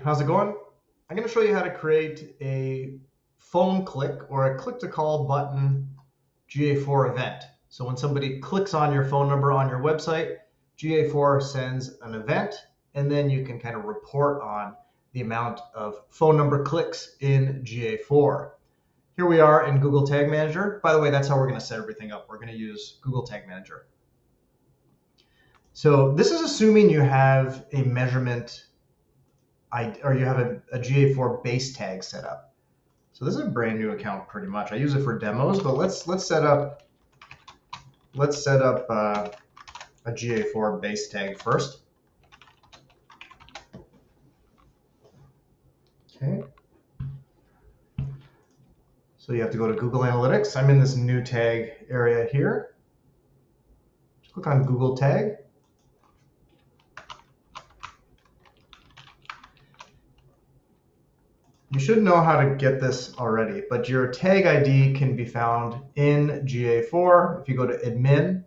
how's it going? I'm going to show you how to create a phone click or a click to call button GA4 event. So when somebody clicks on your phone number on your website, GA4 sends an event, and then you can kind of report on the amount of phone number clicks in GA4. Here we are in Google Tag Manager. By the way, that's how we're going to set everything up. We're going to use Google Tag Manager. So this is assuming you have a measurement or you have a GA4 base tag set up. So this is a brand new account pretty much. I use it for demos, but let's set up a GA4 base tag first. Okay. So you have to go to Google Analytics. I'm in this new tag area here. Just click on Google Tag. You should know how to get this already, but your tag ID can be found in GA4. If you go to admin,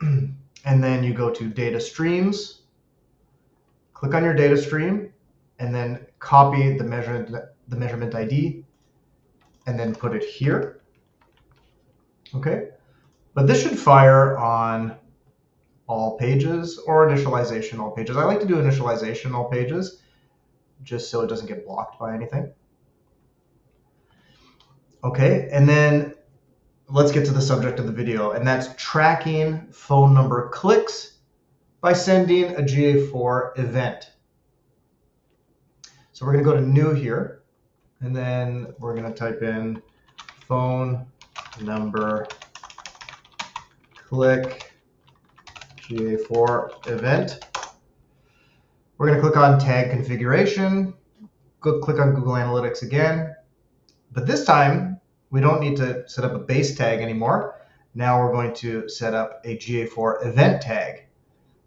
and then you go to data streams, click on your data stream, and then copy the measurement ID, and then put it here. Okay, but this should fire on all pages or initialization all pages. I like to do initialization all pages, just so it doesn't get blocked by anything. Okay, and then let's get to the subject of the video, and that's tracking phone number clicks by sending a GA4 event. So we're going to go to new here, and then we're going to type in phone number click GA4 event. We're going to click on tag configuration, click on Google Analytics again, but this time we don't need to set up a base tag anymore. Now we're going to set up a GA4 event tag.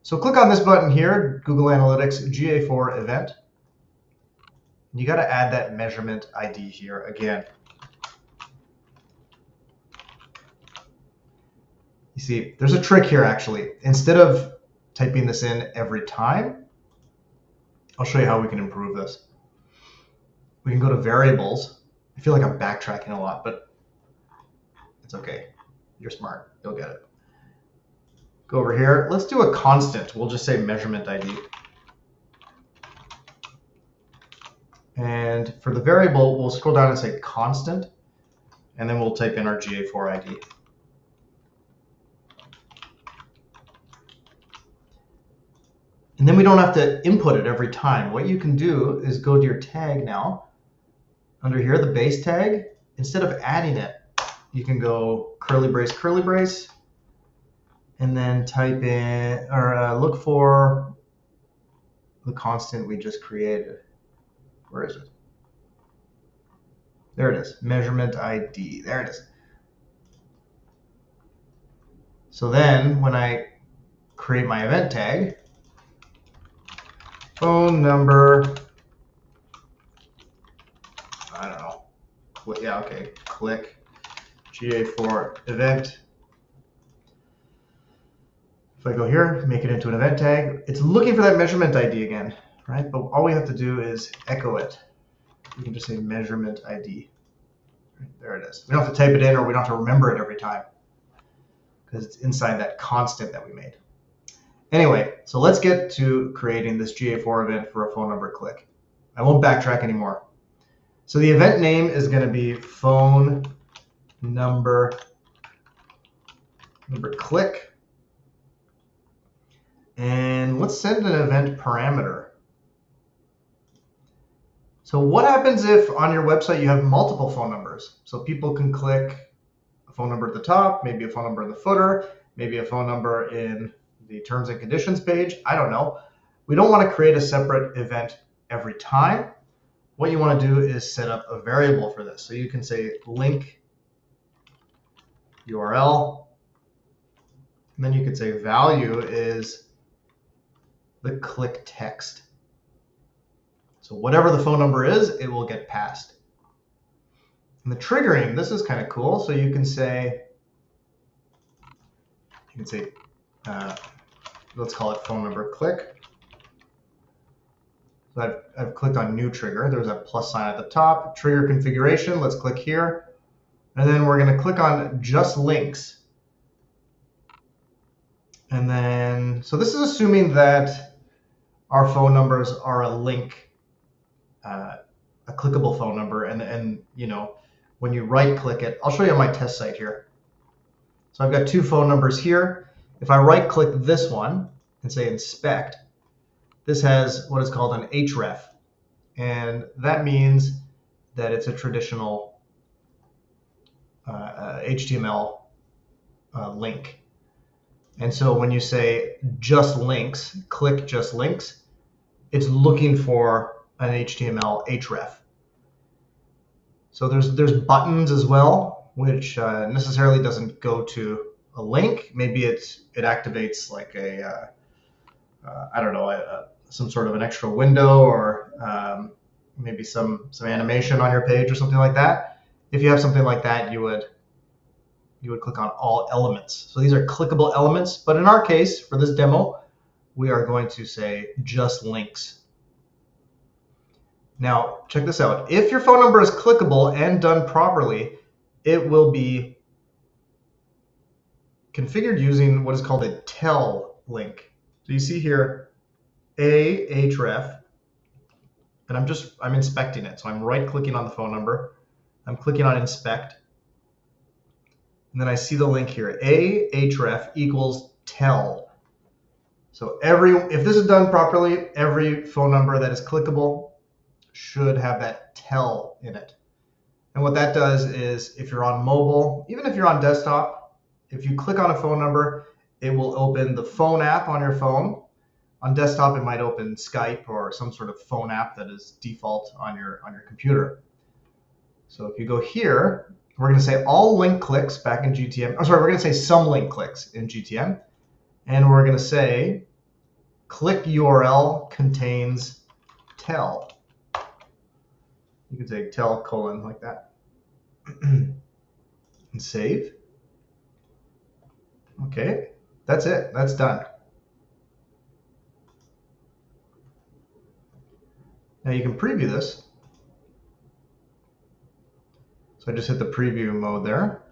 So click on this button here, Google Analytics GA4 event. You got to add that measurement ID here again. You see, there's a trick here actually. Instead of typing this in every time, I'll show you how we can improve this. We can go to variables. I feel like I'm backtracking a lot, but it's okay. You're smart. You'll get it. Go over here. Let's do a constant. We'll just say measurement ID. And for the variable, we'll scroll down and say constant, and then we'll type in our GA4 ID. And then we don't have to input it every time. What you can do is go to your tag now. Under here, the base tag, instead of adding it, you can go curly brace, and then type in, or look for the constant we just created. Where is it? There it is, measurement ID. There it is. So then when I create my event tag, phone number, I don't know, yeah, okay, click GA4 event. If I go here, make it into an event tag, it's looking for that measurement ID again, right? But all we have to do is echo it. We can just say measurement ID. Right, there it is. We don't have to type it in, or we don't have to remember it every time, because it's inside that constant that we made. Anyway, so let's get to creating this GA4 event for a phone number click. I won't backtrack anymore. So the event name is going to be phone number click. And let's send an event parameter. So what happens if on your website you have multiple phone numbers? So people can click a phone number at the top, maybe a phone number in the footer, maybe a phone number in the terms and conditions page. I don't know. We don't want to create a separate event every time. What you want to do is set up a variable for this. So you can say link URL, and then you could say value is the click text. So whatever the phone number is, it will get passed. And the triggering, this is kind of cool. So you can say, let's call it phone number click. So I've clicked on new trigger. There's a plus sign at the top. Trigger configuration, let's click here. And then we're going to click on just links. And then, so this is assuming that our phone numbers are a link, a clickable phone number. And you know, when you right click it, I'll show you on my test site here. So I've got two phone numbers here. If I right click this one and say inspect, this has what is called an href. And that means that it's a traditional HTML link. And so when you say just links, click just links, it's looking for an HTML href. So there's buttons as well, which necessarily doesn't go to a link. Maybe it activates like a I don't know, some sort of an extra window, or maybe some animation on your page or something like that. If you have something like that, you would click on all elements. So these are clickable elements, but in our case, for this demo, we are going to say just links. Now, check this out. If your phone number is clickable and done properly, it will be configured using what is called a tell link. So you see here, a href, and I'm inspecting it. So I'm right-clicking on the phone number. I'm clicking on inspect. And then I see the link here, a href equals tell. So if this is done properly, every phone number that is clickable should have that tell in it. And what that does is, if you're on mobile, even if you're on desktop, if you click on a phone number, it will open the phone app on your phone. On desktop, it might open Skype or some sort of phone app that is default on your computer. So if you go here, we're going to say all link clicks back in GTM. Oh, sorry, we're going to say some link clicks in GTM. And we're going to say click URL contains tell. You can say tell : like that. And save. Okay, that's it. That's done. Now you can preview this. So I just hit the preview mode there.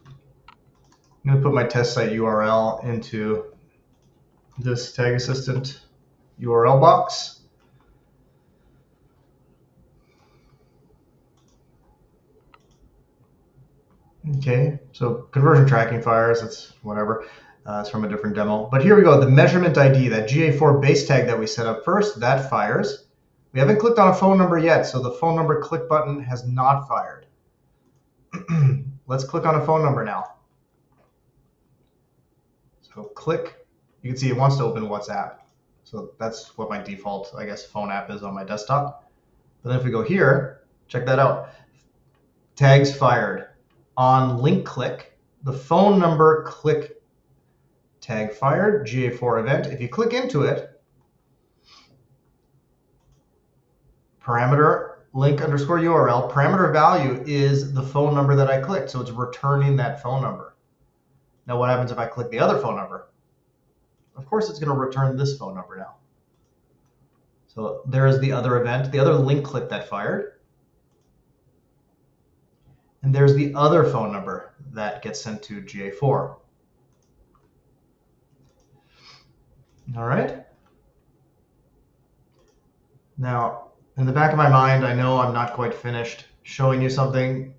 I'm going to put my test site URL into this Tag Assistant URL box. Okay, so conversion tracking fires, it's whatever. It's from a different demo. But here we go, the measurement ID, that GA4 base tag that we set up first, that fires. We haven't clicked on a phone number yet, so the phone number click button has not fired. Let's click on a phone number now. So click, you can see it wants to open WhatsApp. So that's what my default, I guess, phone app is on my desktop. But then if we go here, check that out. Tags fired. On link click, the phone number click tag fired, GA4 event. If you click into it, parameter link underscore URL, parameter value is the phone number that I clicked. So it's returning that phone number. Now what happens if I click the other phone number? Of course it's going to return this phone number now. So there is the other event, the other link click that fired. And there's the other phone number that gets sent to GA4. All right. Now, in the back of my mind, I know I'm not quite finished showing you something.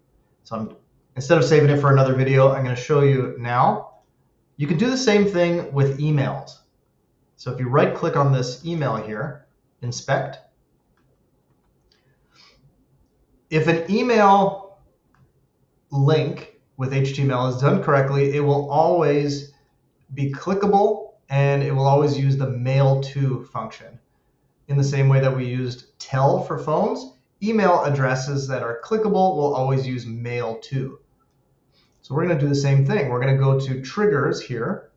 So instead of saving it for another video, I'm going to show you now. You can do the same thing with emails. So if you right click on this email here, inspect. If an email link with HTML is done correctly, it will always be clickable and it will always use the mail to function. In the same way that we used tell for phones, email addresses that are clickable will always use mail to. So we're going to do the same thing. We're going to go to triggers here.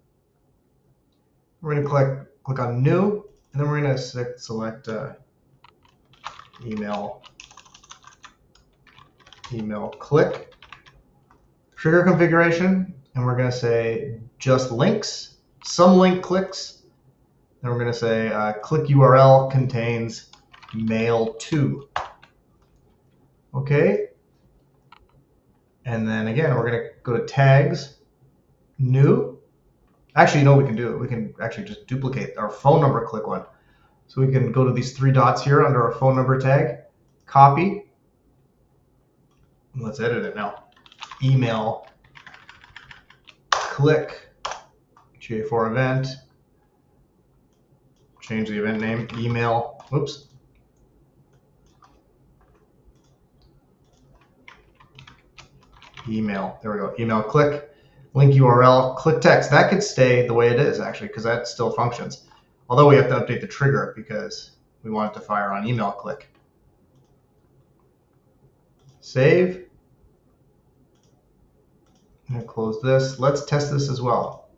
We're going to click on new, and then we're going to select email click. Trigger configuration, and we're going to say just links, some link clicks. Then we're going to say click URL contains mail to. Okay. And then again, we're going to go to tags, new. Actually, you know what we can do? We can actually just duplicate our phone number, click one. So we can go to these three dots here under our phone number tag, copy. Let's edit it now. Email, click, GA4 event, change the event name, email, oops. Email, there we go, email, click, link URL, click text. That could stay the way it is actually, because that still functions. Although we have to update the trigger because we want it to fire on email click. Save. I'm going to close this. Let's test this as well.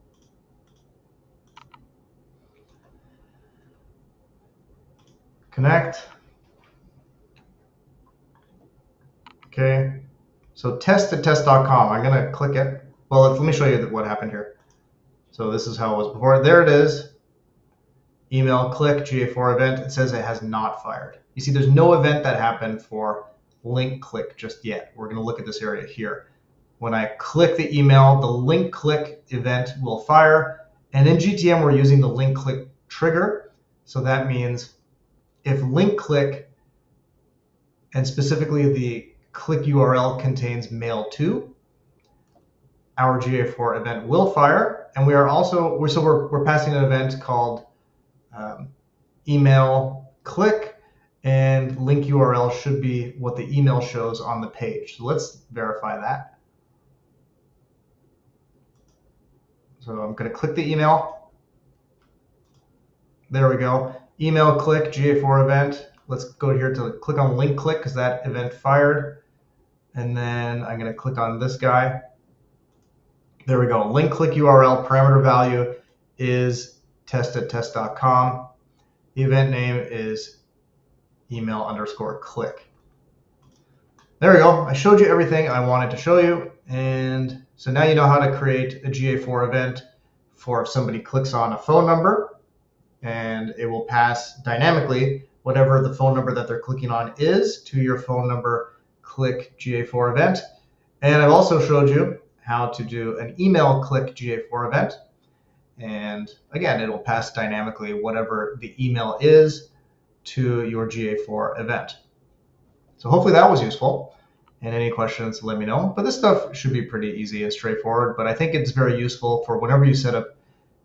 Connect. Okay. So test at test.com. I'm going to click it. Well, let me show you what happened here. So this is how it was before. There it is. Email, click, GA4 event. It says it has not fired. You see, there's no event that happened for link click just yet. We're going to look at this area here. When I click the email, the link click event will fire. And in GTM, we're using the link click trigger. So that means if link click, and specifically the click URL contains mail to, our GA4 event will fire. And we are also, we're passing an event called email click, and link URL should be what the email shows on the page. So let's verify that. So I'm going to click the email. There we go. Email click, GA4 event. Let's go here to click on link click because that event fired. And then I'm going to click on this guy. There we go. Link click URL parameter value is test@test.com. The event name is email _ click. There we go. I showed you everything I wanted to show you. And so now you know how to create a GA4 event for if somebody clicks on a phone number, and it will pass dynamically whatever the phone number that they're clicking on is to your phone number click GA4 event. And I've also showed you how to do an email click GA4 event. And again, it'll pass dynamically whatever the email is to your GA4 event. So hopefully that was useful. And any questions, let me know. But this stuff should be pretty easy and straightforward. But I think it's very useful for whenever you set up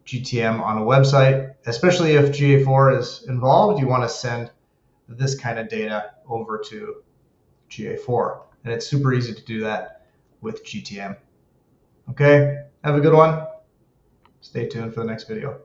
GTM on a website, especially if GA4 is involved, you want to send this kind of data over to GA4. And it's super easy to do that with GTM. Okay, have a good one. Stay tuned for the next video.